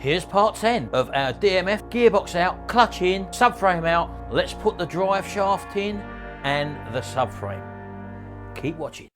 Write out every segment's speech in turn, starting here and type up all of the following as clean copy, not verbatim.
Here's part 10 of our DMF. Gearbox out, clutch in, subframe out. Let's put the drive shaft in and the subframe. Keep watching.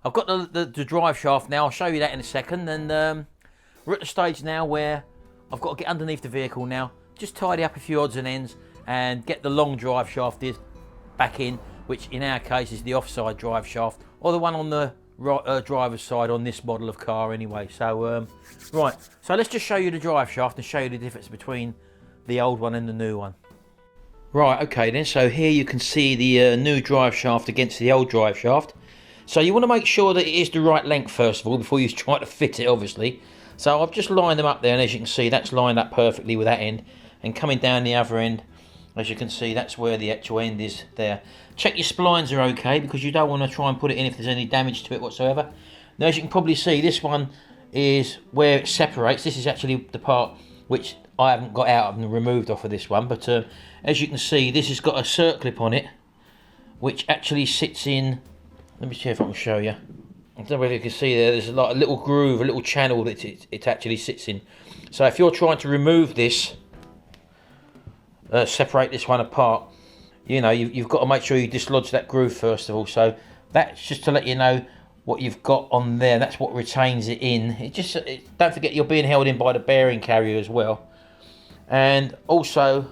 I've got the drive shaft now. I'll show you that in a second. And we're at the stage now where I've got to get underneath the vehicle now, just tidy up a few odds and ends and get the long drive shaft back in, which in our case is the offside drive shaft, or the one on the driver's side on this model of car anyway. So right, so let's just show you the drive shaft and show you the difference between the old one and the new one. Right, okay then, so here you can see the new drive shaft against the old drive shaft. So you want to make sure that it is the right length first of all before you try to fit it, obviously. So I've just lined them up there, and as you can see, that's lined up perfectly with that end. And coming down the other end, as you can see, that's where the actual end is there. Check your splines are okay, because you don't want to try and put it in if there's any damage to it whatsoever. Now, as you can probably see, this one is where it separates. This is actually the part which I haven't got out and removed off of this one. But as you can see, this has got a circlip on it, which actually sits in... Let me see if I can show you. I don't know whether you can see there, there's a little groove, a little channel that it actually sits in. So if you're trying to remove this, separate this one apart, you know, you've got to make sure you dislodge that groove first of all. So that's just to let you know what you've got on there. That's what retains it in. Don't forget you're being held in by the bearing carrier as well. And also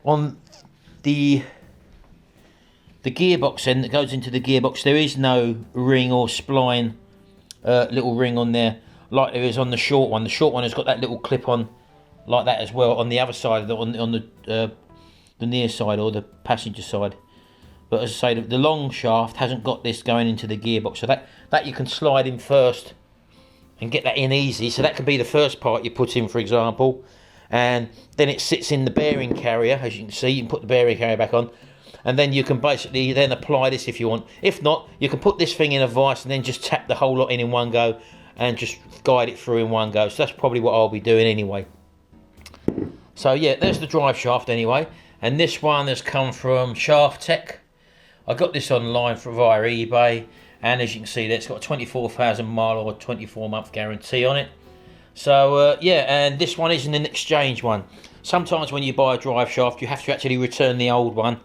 on the gearbox end that goes into the gearbox, there is no ring or spline, little ring on there like there is on the short one. The short one has got that little clip on like that as well on the other side, on the near side or the passenger side. But as I say, the long shaft hasn't got this going into the gearbox, so that you can slide in first and get that in easy. So that could be the first part you put in, for example, and then it sits in the bearing carrier. As you can see, you can put the bearing carrier back on. And then you can basically then apply this if you want. If not, you can put this thing in a vise and then just tap the whole lot in one go and just guide it through in one go. So that's probably what I'll be doing anyway. So yeah, there's the drive shaft anyway. And this one has come from Shaft Tech. I got this online via eBay. And as you can see there, it's got a 24,000 mile or 24-month guarantee on it. So yeah, and this one isn't an exchange one. Sometimes when you buy a drive shaft, you have to actually return the old one.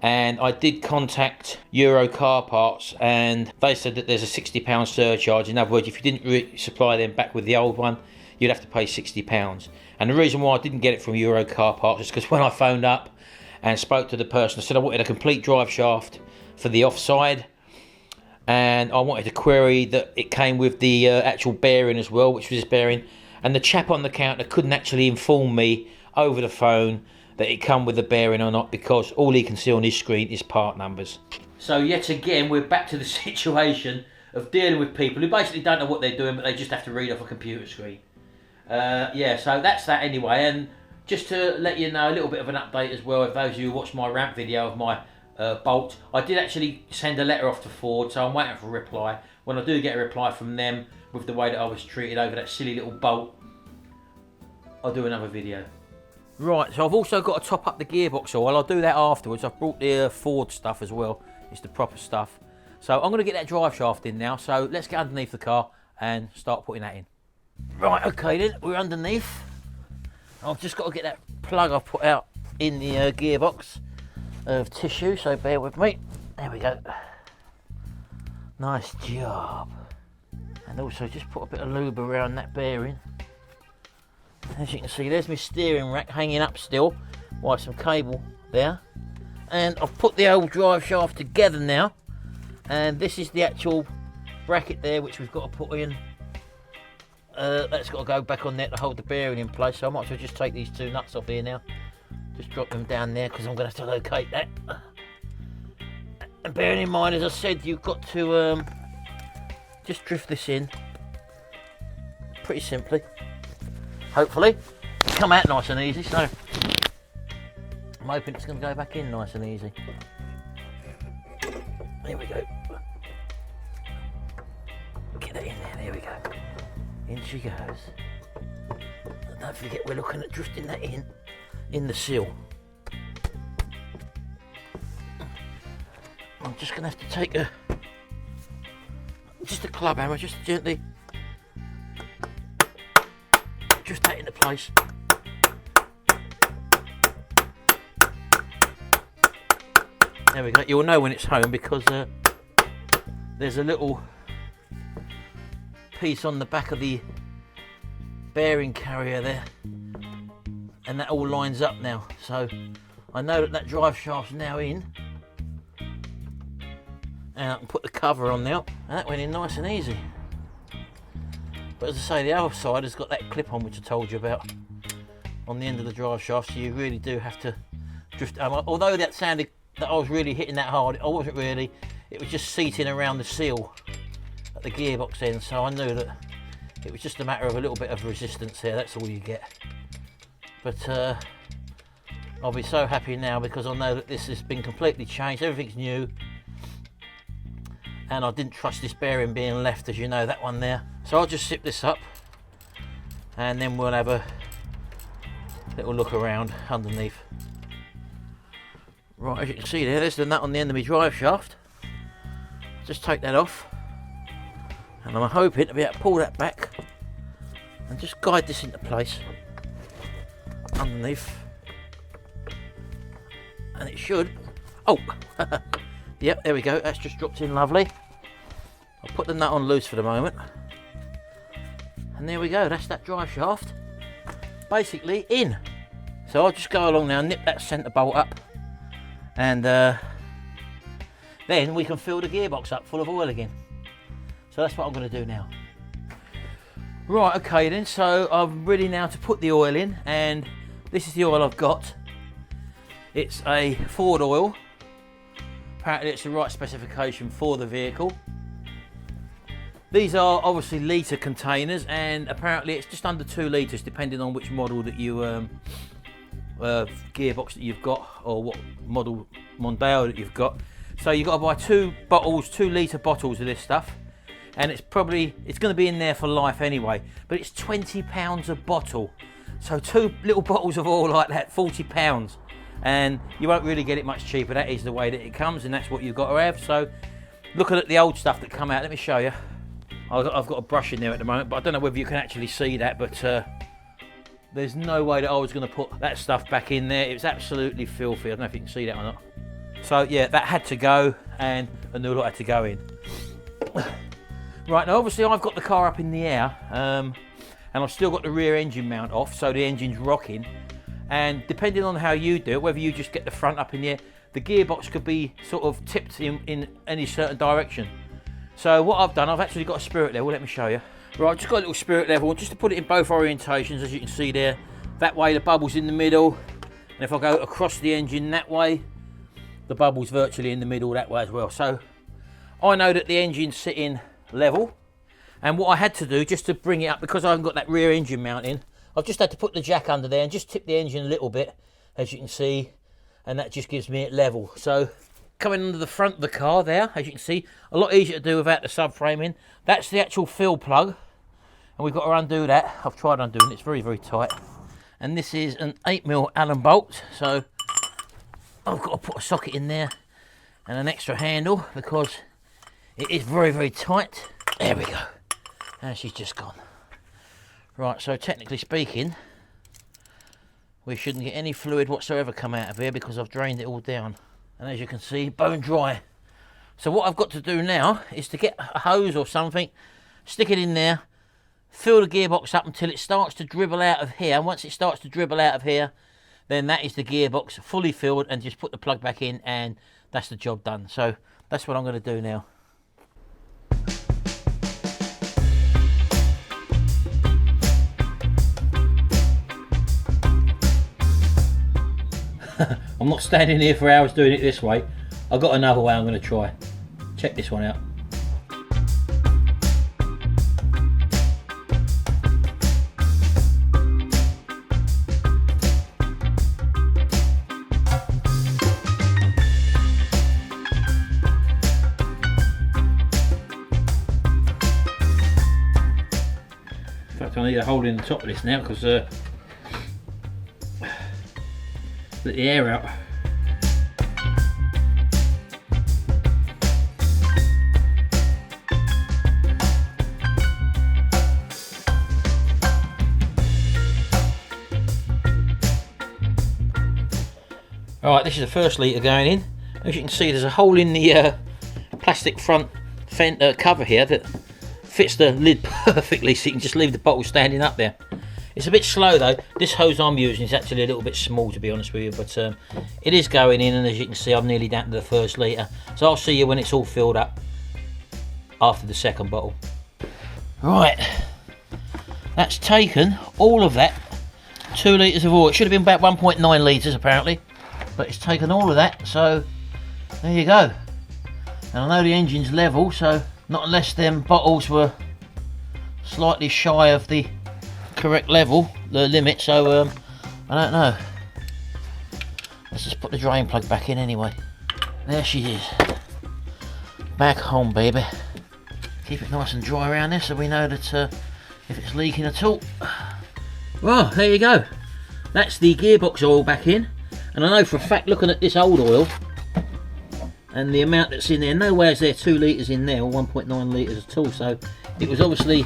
And I did contact Euro Car Parts, and they said that there's a £60 surcharge. In other words, if you didn't supply them back with the old one, you'd have to pay £60. And the reason why I didn't get it from Euro Car Parts is because when I phoned up and spoke to the person, I said I wanted a complete drive shaft for the offside, and I wanted to query that it came with the actual bearing as well, which was this bearing. And the chap on the counter couldn't actually inform me over the phone that it come with the bearing or not, because all he can see on his screen is part numbers. So yet again, we're back to the situation of dealing with people who basically don't know what they're doing, but they just have to read off a computer screen. Yeah, so that's that anyway. And just to let you know, a little bit of an update as well, if those of you who watched my rant video of my bolt, I did actually send a letter off to Ford, so I'm waiting for a reply. When I do get a reply from them with the way that I was treated over that silly little bolt, I'll do another video. Right, so I've also got to top up the gearbox oil. I'll do that afterwards. I've brought the Ford stuff as well. It's the proper stuff. So I'm going to get that drive shaft in now. So let's get underneath the car and start putting that in. Right, okay then, we're underneath. I've just got to get that plug I put out in the gearbox of tissue, so bear with me. There we go. Nice job. And also just put a bit of lube around that bearing. As you can see, there's my steering rack hanging up still by some cable there. And I've put the old drive shaft together now. And this is the actual bracket there, which we've got to put in. That's got to go back on there to hold the bearing in place. So I might as well just take these two nuts off here now. Just drop them down there because I'm going to have to locate that. And bearing in mind, as I said, you've got to just drift this in pretty simply. Hopefully come out nice and easy, so I'm hoping it's going to go back in nice and easy. There we go. Get it in there, there we go. In she goes. don't forget we're looking at drifting that in the seal. I'm just going to have to take just a club hammer, just gently drift that into place. There we go. You'll know when it's home because there's a little piece on the back of the bearing carrier there, and that all lines up now, so I know that drive shaft's now in, and I can put the cover on now, and that went in nice and easy. But as I say, the other side has got that clip on which I told you about on the end of the drive shaft, so you really do have to drift. Although that sounded that I was really hitting that hard, I wasn't really. It was just seating around the seal at the gearbox end, so I knew that it was just a matter of a little bit of resistance there. That's all you get. But I'll be so happy now because I know that this has been completely changed. Everything's new, and I didn't trust this bearing being left, as you know, that one there. So I'll just zip this up, and then we'll have a little look around underneath. Right, as you can see there's the nut on the end of my drive shaft. Just take that off, and I'm hoping to be able to pull that back and just guide this into place underneath, and it should. Oh, yep, there we go. That's just dropped in lovely. I'll put the nut on loose for the moment, and there we go. That's that drive shaft basically in. So I'll just go along now, nip that centre bolt up, and then we can fill the gearbox up full of oil again. So that's what I'm going to do now. Right, okay then, so I'm ready now to put the oil in, and this is the oil I've got. It's a Ford oil. Apparently it's the right specification for the vehicle. These are obviously litre containers, and apparently it's just under 2 litres depending on which model that you gearbox that you've got, or what model Mondeo that you've got. So you've got to buy 2 bottles, 2 litre bottles of this stuff, and it's going to be in there for life anyway, but it's £20 a bottle. So 2 little bottles of oil like that, £40, and you won't really get it much cheaper. That is the way that it comes, and that's what you've got to have. So looking at the old stuff that come out, let me show you. I've got a brush in there at the moment, but I don't know whether you can actually see that, but there's no way that I was going to put that stuff back in there. It was absolutely filthy. I don't know if you can see that or not. So yeah, that had to go, and a new lot had to go in. Right, now obviously I've got the car up in the air, and I've still got the rear engine mount off, so the engine's rocking. And depending on how you do it, whether you just get the front up in the air, the gearbox could be sort of tipped in any certain direction. So what I've done, I've actually got a spirit level. Let me show you. Right, I've just got a little spirit level just to put it in both orientations, as you can see there. That way the bubble's in the middle, and if I go across the engine that way, the bubble's virtually in the middle that way as well. So I know that the engine's sitting level, and what I had to do just to bring it up, because I haven't got that rear engine mount in, I've just had to put the jack under there and just tip the engine a little bit, as you can see, and that just gives me it level. So coming under the front of the car there, as you can see, a lot easier to do without the subframe in. That's the actual fill plug, and we've got to undo that. I've tried undoing it, it's very, very tight. And this is an 8mm Allen bolt, so I've got to put a socket in there and an extra handle because it is very, very tight. There we go. And she's just gone. Right, so technically speaking, we shouldn't get any fluid whatsoever come out of here because I've drained it all down. And as you can see, bone dry. So what I've got to do now is to get a hose or something, stick it in there, fill the gearbox up until it starts to dribble out of here. And once it starts to dribble out of here, then that is the gearbox fully filled, and just put the plug back in, and that's the job done. So that's what I'm going to do now. I'm not standing here for hours doing it this way. I've got another way I'm going to try. Check this one out. In fact, I need a hole in the top of this now because let the air out. Alright, this is the first litre going in. As you can see, there's a hole in the plastic front cover here that fits the lid perfectly, so you can just leave the bottle standing up there. It's a bit slow though. This hose I'm using is actually a little bit small, to be honest with you, but it is going in, and as you can see, I'm nearly down to the first litre. So I'll see you when it's all filled up after the second bottle. Right, that's taken all of that 2 litres of oil. It should have been about 1.9 litres apparently, but it's taken all of that, so there you go. And I know the engine's level, so not unless them bottles were slightly shy of the correct level, the limit, so I don't know. Let's just put the drain plug back in anyway. There she is. Back home, baby. Keep it nice and dry around there so we know that if it's leaking at all. Well, there you go. That's the gearbox oil back in. And I know for a fact, looking at this old oil and the amount that's in there, nowhere is there 2 litres in there, or 1.9 litres at all, so it was obviously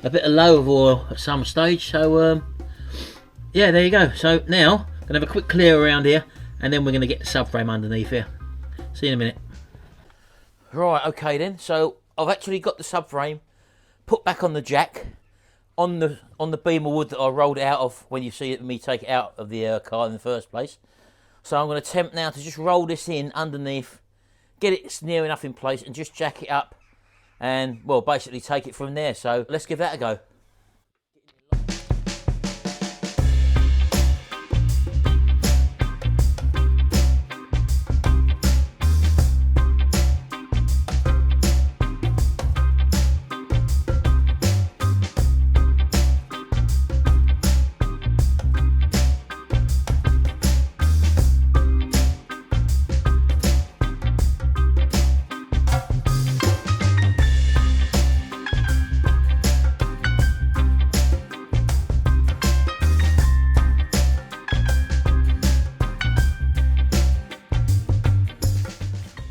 a bit of low of oil at some stage. So yeah, there you go. So now I'm gonna have a quick clear around here, and then we're gonna get the subframe underneath here. See you in a minute. Right, okay then, so I've actually got the subframe put back on the jack on the beam of wood that I rolled it out of when you see me take it out of the car in the first place. So I'm going to attempt now to just roll this in underneath, get it near enough in place, and just jack it up, and well, basically take it from there. So let's give that a go.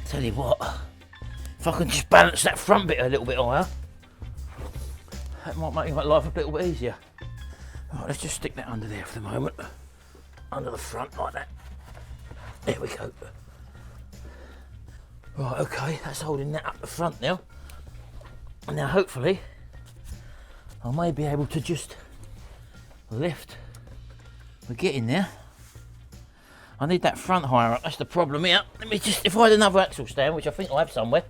Tell you what, if I can just balance that front bit a little bit higher, that might make my life a little bit easier. Right, let's just stick that under there for the moment, under the front like that. There we go. Right, okay, that's holding that up the front now. And now hopefully I may be able to just lift. We're getting there. I need that front higher up, that's the problem here. Let me just, if I had another axle stand, which I think I have somewhere,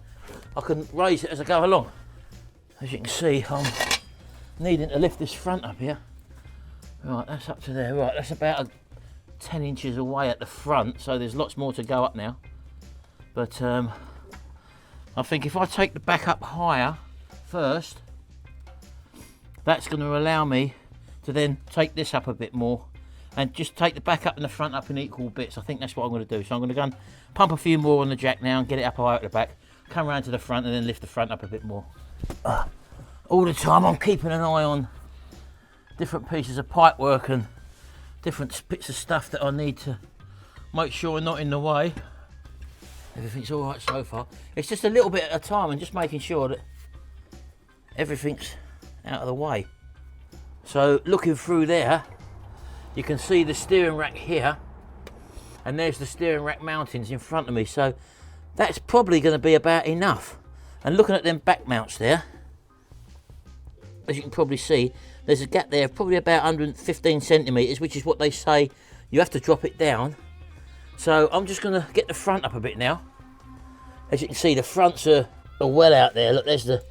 I can raise it as I go along. As you can see, I'm needing to lift this front up here. Right, that's up to there. Right, that's about 10 inches away at the front, so there's lots more to go up now. But I think if I take the back up higher first, that's going to allow me to then take this up a bit more and just take the back up and the front up in equal bits. I think that's what I'm going to do. So I'm going to go and pump a few more on the jack now and get it up higher at the back, come around to the front and then lift the front up a bit more. All the time I'm keeping an eye on different pieces of pipe work and different bits of stuff that I need to make sure are not in the way. Everything's all right so far. It's just a little bit at a time and just making sure that everything's out of the way. So looking through there, you can see the steering rack here, and there's the steering rack mountings in front of me, so that's probably going to be about enough. And looking at them back mounts there, as you can probably see, there's a gap there of probably about 115 centimetres, which is what they say you have to drop it down. So I'm just going to get the front up a bit now. As you can see, the fronts are well out there. Look, there's the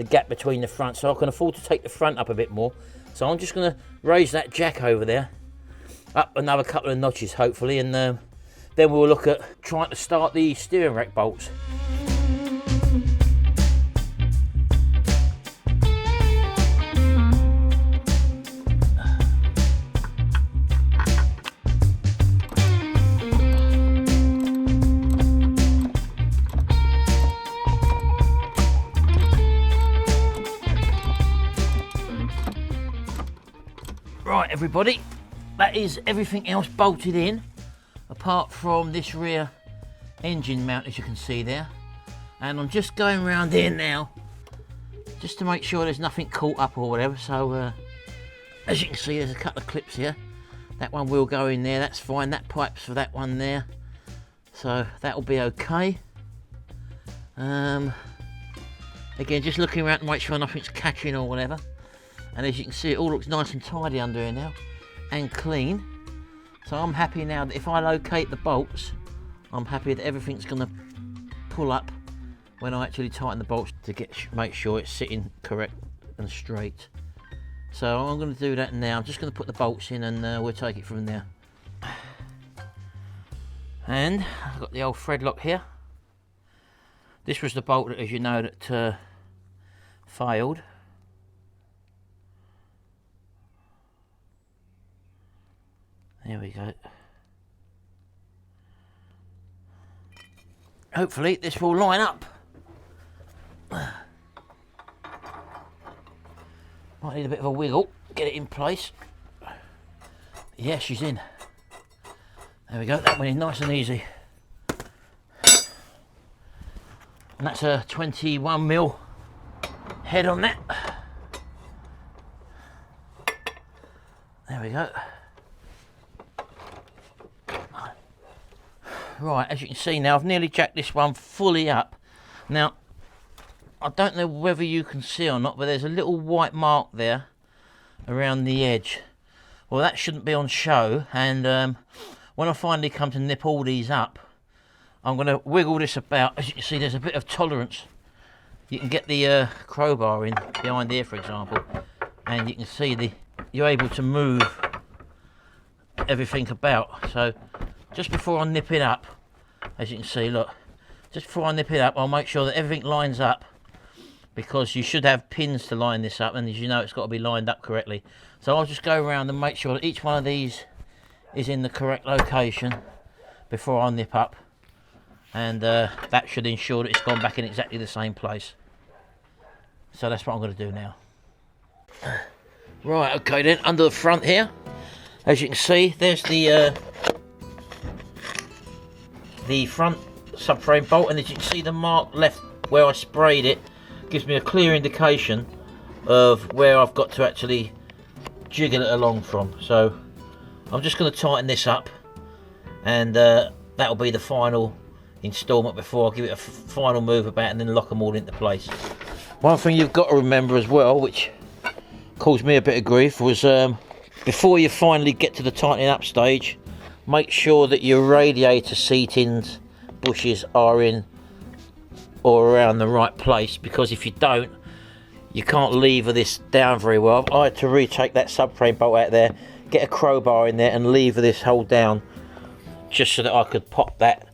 gap between the fronts, so I can afford to take the front up a bit more. So I'm just going to raise that jack over there, up another couple of notches hopefully, and then we'll look at trying to start the steering rack bolts. Right everybody, that is everything else bolted in. apart from this rear engine mount, as you can see there, and I'm just going around here now just to make sure there's nothing caught up or whatever. So as you can see, there's a couple of clips here. That one will go in there, that's fine. That pipe's for that one there, so that'll be okay. Again, just looking around to make sure nothing's catching or whatever. And as you can see, it all looks nice and tidy under here now, and clean. So I'm happy now that if I locate the bolts, I'm happy that everything's going to pull up when I actually tighten the bolts to make sure it's sitting correct and straight. So I'm going to do that now. I'm just going to put the bolts in, and we'll take it from there. And I've got the old thread lock here. This was the bolt that, as you know, that failed. There we go. Hopefully this will line up. Might need a bit of a wiggle, get it in place. Yeah, she's in. There we go, that went in nice and easy. And that's a 21mm head on that. There we go. Right, as you can see now, I've nearly jacked this one fully up. Now, I don't know whether you can see or not, but there's a little white mark there around the edge. Well, that shouldn't be on show, and when I finally come to nip all these up, I'm going to wiggle this about. As you can see, there's a bit of tolerance. You can get the crowbar in behind here, for example, and you can see you're able to move everything about. So just before I nip it up, as you can see, look, just before I nip it up, I'll make sure that everything lines up, because you should have pins to line this up, and as you know, it's got to be lined up correctly. So I'll just go around and make sure that each one of these is in the correct location before I nip up, and that should ensure that it's gone back in exactly the same place. So that's what I'm going to do now. Right, okay then, under the front here, as you can see, there's the front subframe bolt, and as you can see, the mark left where I sprayed it gives me a clear indication of where I've got to actually jiggle it along from. So I'm just going to tighten this up, and that'll be the final instalment before I give it a final move about and then lock them all into place. One thing you've got to remember as well, which caused me a bit of grief, was before you finally get to the tightening up stage, make sure that your radiator seatings bushes are in or around the right place, because if you don't, you can't lever this down very well. I had to retake that subframe bolt out there, get a crowbar in there and lever this hole down, just so that I could pop that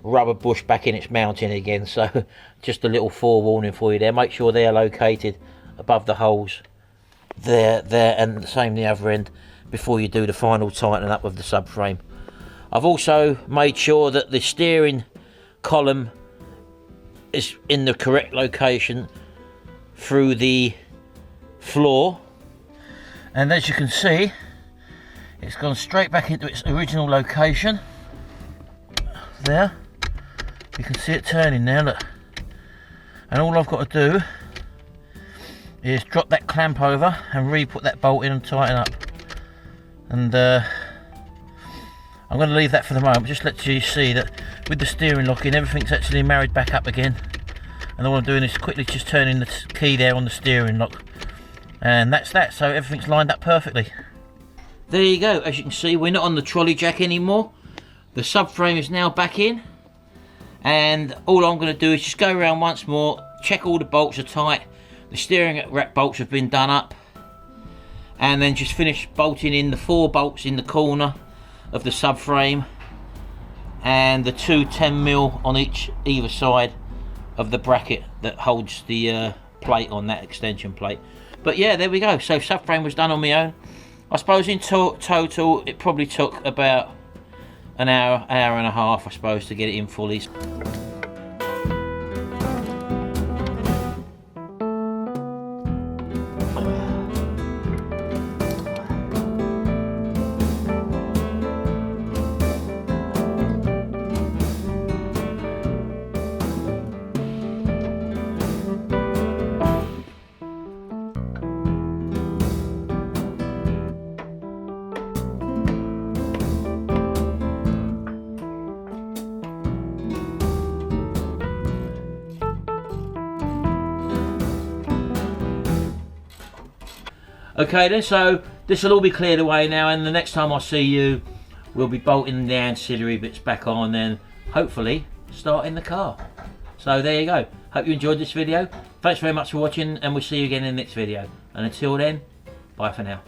rubber bush back in its mounting again. So just a little forewarning for you there. Make sure they're located above the holes there, and the same the other end before you do the final tightening up of the subframe. I've also made sure that the steering column is in the correct location through the floor, and as you can see, it's gone straight back into its original location there. You can see it turning now, look, and all I've got to do is drop that clamp over and re-put that bolt in and tighten up. And I'm going to leave that for the moment, just let you see that with the steering lock in, everything's actually married back up again. And all I'm doing is quickly just turning the key there on the steering lock, and that's that. So everything's lined up perfectly. There you go. As you can see, we're not on the trolley jack anymore. The subframe is now back in, and all I'm going to do is just go around once more, check all the bolts are tight, the steering rack bolts have been done up, and then just finish bolting in the 4 bolts in the corner of the subframe, and the 2 10mm on either side of the bracket that holds the plate on that extension plate. But yeah, there we go. So subframe was done on my own. I suppose in total it probably took about an hour and a half, I suppose, to get it in fully. Okay then, so this will all be cleared away now, and the next time I see you, we'll be bolting the ancillary bits back on, and hopefully starting the car. So there you go. Hope you enjoyed this video. Thanks very much for watching, and we'll see you again in the next video. And until then, bye for now.